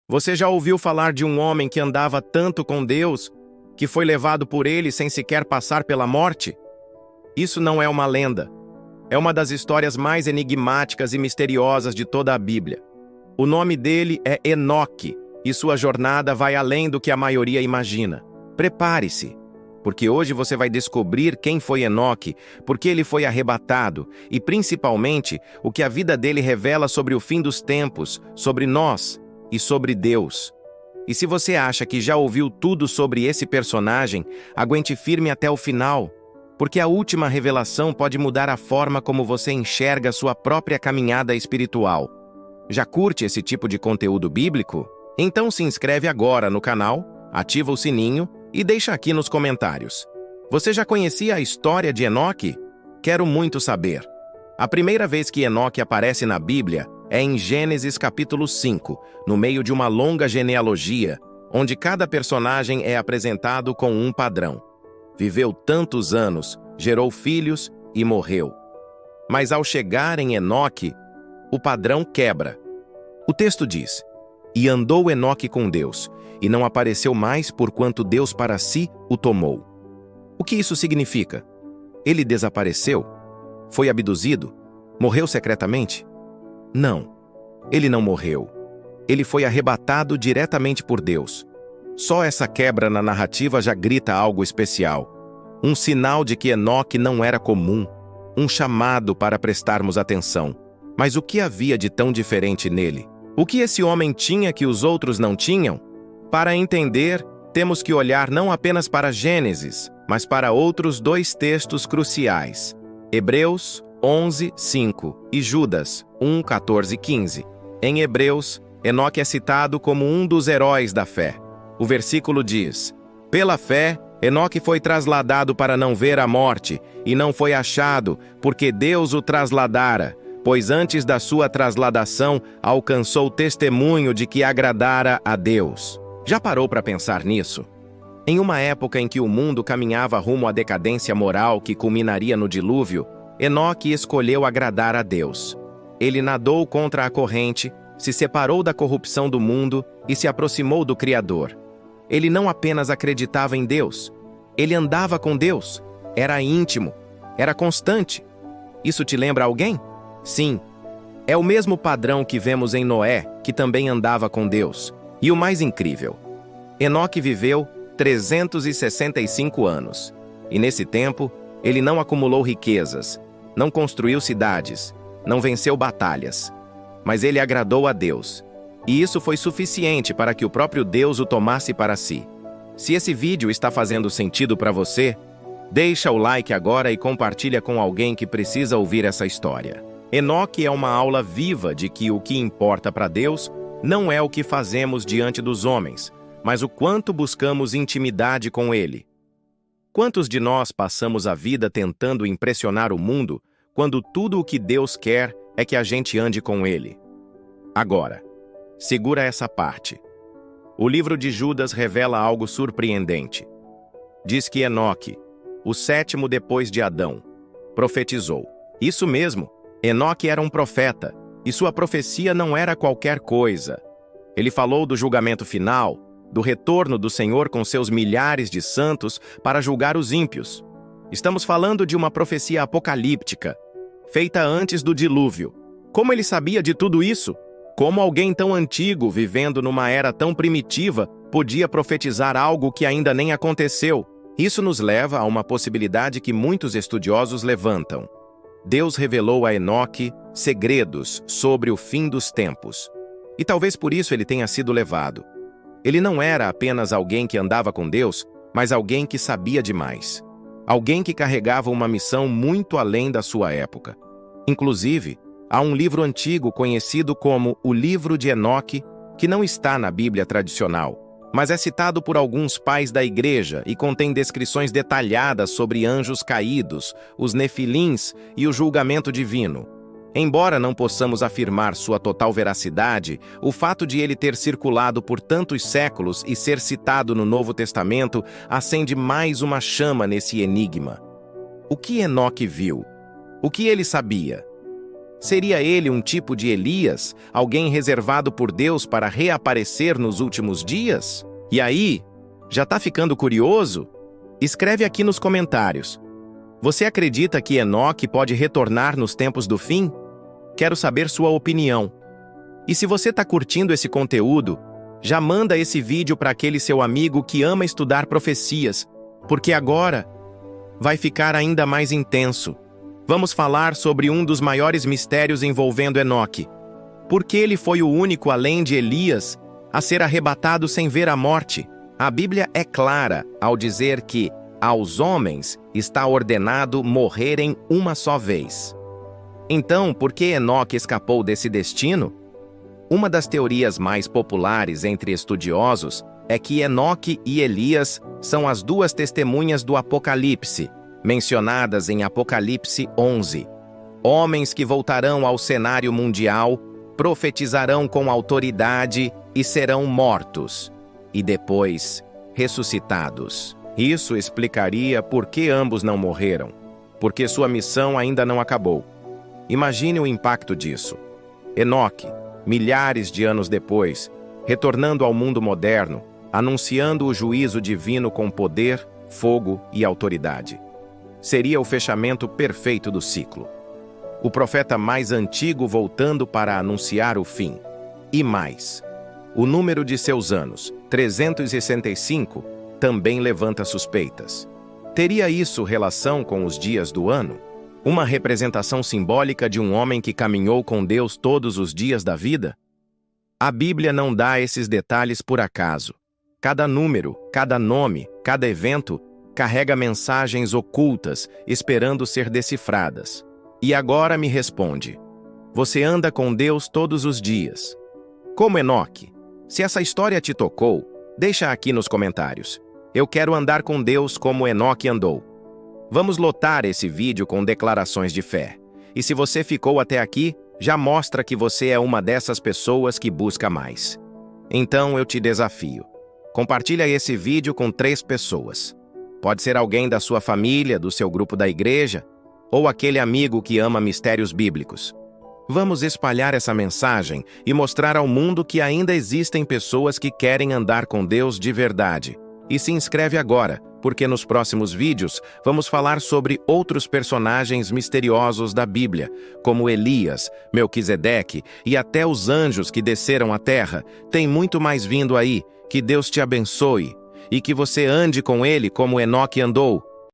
Você já ouviu falar de um homem que andava tanto com Deus, que foi levado por ele sem sequer passar pela morte? Isso não é uma lenda. É uma das histórias mais enigmáticas e misteriosas de toda a Bíblia. O nome dele é Enoque, e sua jornada vai além do que a maioria imagina. Prepare-se, porque hoje você vai descobrir quem foi Enoque, por que ele foi arrebatado e, principalmente, o que a vida dele revela sobre o fim dos tempos, sobre nós e sobre Deus. E se você acha que já ouviu tudo sobre esse personagem, aguente firme até o final, porque a última revelação pode mudar a forma como você enxerga sua própria caminhada espiritual. Já curte esse tipo de conteúdo bíblico? Então se inscreve agora no canal, ativa o sininho e deixa aqui nos comentários. Você já conhecia a história de Enoque? Quero muito saber. A primeira vez que Enoque aparece na Bíblia é em Gênesis capítulo 5, no meio de uma longa genealogia, onde cada personagem é apresentado com um padrão. Viveu tantos anos, gerou filhos e morreu. Mas ao chegar em Enoque, o padrão quebra. O texto diz: "E andou Enoque com Deus, e não apareceu mais porquanto Deus para si o tomou." O que isso significa? Ele desapareceu? Foi abduzido? Morreu secretamente? Não. Ele não morreu. Ele foi arrebatado diretamente por Deus. Só essa quebra na narrativa já grita algo especial. Um sinal de que Enoque não era comum. Um chamado para prestarmos atenção. Mas o que havia de tão diferente nele? O que esse homem tinha que os outros não tinham? Para entender, temos que olhar não apenas para Gênesis, mas para outros dois textos cruciais: Hebreus 11, 5 e Judas 1, 14 e 15. Em Hebreus, Enoque é citado como um dos heróis da fé. O versículo diz: "Pela fé, Enoque foi trasladado para não ver a morte, e não foi achado, porque Deus o trasladara, pois antes da sua trasladação alcançou testemunho de que agradara a Deus." Já parou para pensar nisso? Em uma época em que o mundo caminhava rumo à decadência moral que culminaria no dilúvio, Enoque escolheu agradar a Deus. Ele nadou contra a corrente, se separou da corrupção do mundo e se aproximou do Criador. Ele não apenas acreditava em Deus, ele andava com Deus, era íntimo, era constante. Isso te lembra alguém? Sim, é o mesmo padrão que vemos em Noé, que também andava com Deus. E o mais incrível, Enoque viveu 365 anos, e nesse tempo, ele não acumulou riquezas, não construiu cidades, não venceu batalhas, mas ele agradou a Deus. E isso foi suficiente para que o próprio Deus o tomasse para si. Se esse vídeo está fazendo sentido para você, deixa o like agora e compartilha com alguém que precisa ouvir essa história. Enoque é uma aula viva de que o que importa para Deus não é o que fazemos diante dos homens, mas o quanto buscamos intimidade com Ele. Quantos de nós passamos a vida tentando impressionar o mundo, quando tudo o que Deus quer é que a gente ande com Ele? Agora, segura essa parte. O livro de Judas revela algo surpreendente. Diz que Enoque, o sétimo depois de Adão, profetizou. Isso mesmo, Enoque era um profeta, e sua profecia não era qualquer coisa. Ele falou do julgamento final, do retorno do Senhor com seus milhares de santos para julgar os ímpios. Estamos falando de uma profecia apocalíptica, feita antes do dilúvio. Como ele sabia de tudo isso? Como alguém tão antigo, vivendo numa era tão primitiva, podia profetizar algo que ainda nem aconteceu? Isso nos leva a uma possibilidade que muitos estudiosos levantam. Deus revelou a Enoque segredos sobre o fim dos tempos. E talvez por isso ele tenha sido levado. Ele não era apenas alguém que andava com Deus, mas alguém que sabia demais. Alguém que carregava uma missão muito além da sua época. Inclusive, há um livro antigo conhecido como o Livro de Enoque, que não está na Bíblia tradicional, mas é citado por alguns pais da igreja e contém descrições detalhadas sobre anjos caídos, os nefilins e o julgamento divino. Embora não possamos afirmar sua total veracidade, o fato de ele ter circulado por tantos séculos e ser citado no Novo Testamento acende mais uma chama nesse enigma. O que Enoque viu? O que ele sabia? Seria ele um tipo de Elias, alguém reservado por Deus para reaparecer nos últimos dias? E aí, já tá ficando curioso? Escreve aqui nos comentários. Você acredita que Enoque pode retornar nos tempos do fim? Quero saber sua opinião. E se você tá curtindo esse conteúdo, já manda esse vídeo para aquele seu amigo que ama estudar profecias, porque agora vai ficar ainda mais intenso. Vamos falar sobre um dos maiores mistérios envolvendo Enoque. Por que ele foi o único, além de Elias, a ser arrebatado sem ver a morte? A Bíblia é clara ao dizer que aos homens está ordenado morrerem uma só vez. Então, por que Enoque escapou desse destino? Uma das teorias mais populares entre estudiosos é que Enoque e Elias são as duas testemunhas do Apocalipse, mencionadas em Apocalipse 11. Homens que voltarão ao cenário mundial, profetizarão com autoridade e serão mortos, e depois ressuscitados. Isso explicaria por que ambos não morreram, porque sua missão ainda não acabou. Imagine o impacto disso. Enoque, milhares de anos depois, retornando ao mundo moderno, anunciando o juízo divino com poder, fogo e autoridade. Seria o fechamento perfeito do ciclo. O profeta mais antigo voltando para anunciar o fim. E mais, o número de seus anos, 365, também levanta suspeitas. Teria isso relação com os dias do ano? Uma representação simbólica de um homem que caminhou com Deus todos os dias da vida? A Bíblia não dá esses detalhes por acaso. Cada número, cada nome, cada evento carrega mensagens ocultas, esperando ser decifradas. E agora me responde: você anda com Deus todos os dias? Como Enoque? Se essa história te tocou, deixa aqui nos comentários. Eu quero andar com Deus como Enoque andou. Vamos lotar esse vídeo com declarações de fé. E se você ficou até aqui, já mostra que você é uma dessas pessoas que busca mais. Então eu te desafio. Compartilha esse vídeo com 3 pessoas. Pode ser alguém da sua família, do seu grupo da igreja, ou aquele amigo que ama mistérios bíblicos. Vamos espalhar essa mensagem e mostrar ao mundo que ainda existem pessoas que querem andar com Deus de verdade. E se inscreve agora, porque nos próximos vídeos vamos falar sobre outros personagens misteriosos da Bíblia, como Elias, Melquisedeque e até os anjos que desceram à terra. Tem muito mais vindo aí. Que Deus te abençoe e que você ande com ele como Enoque andou.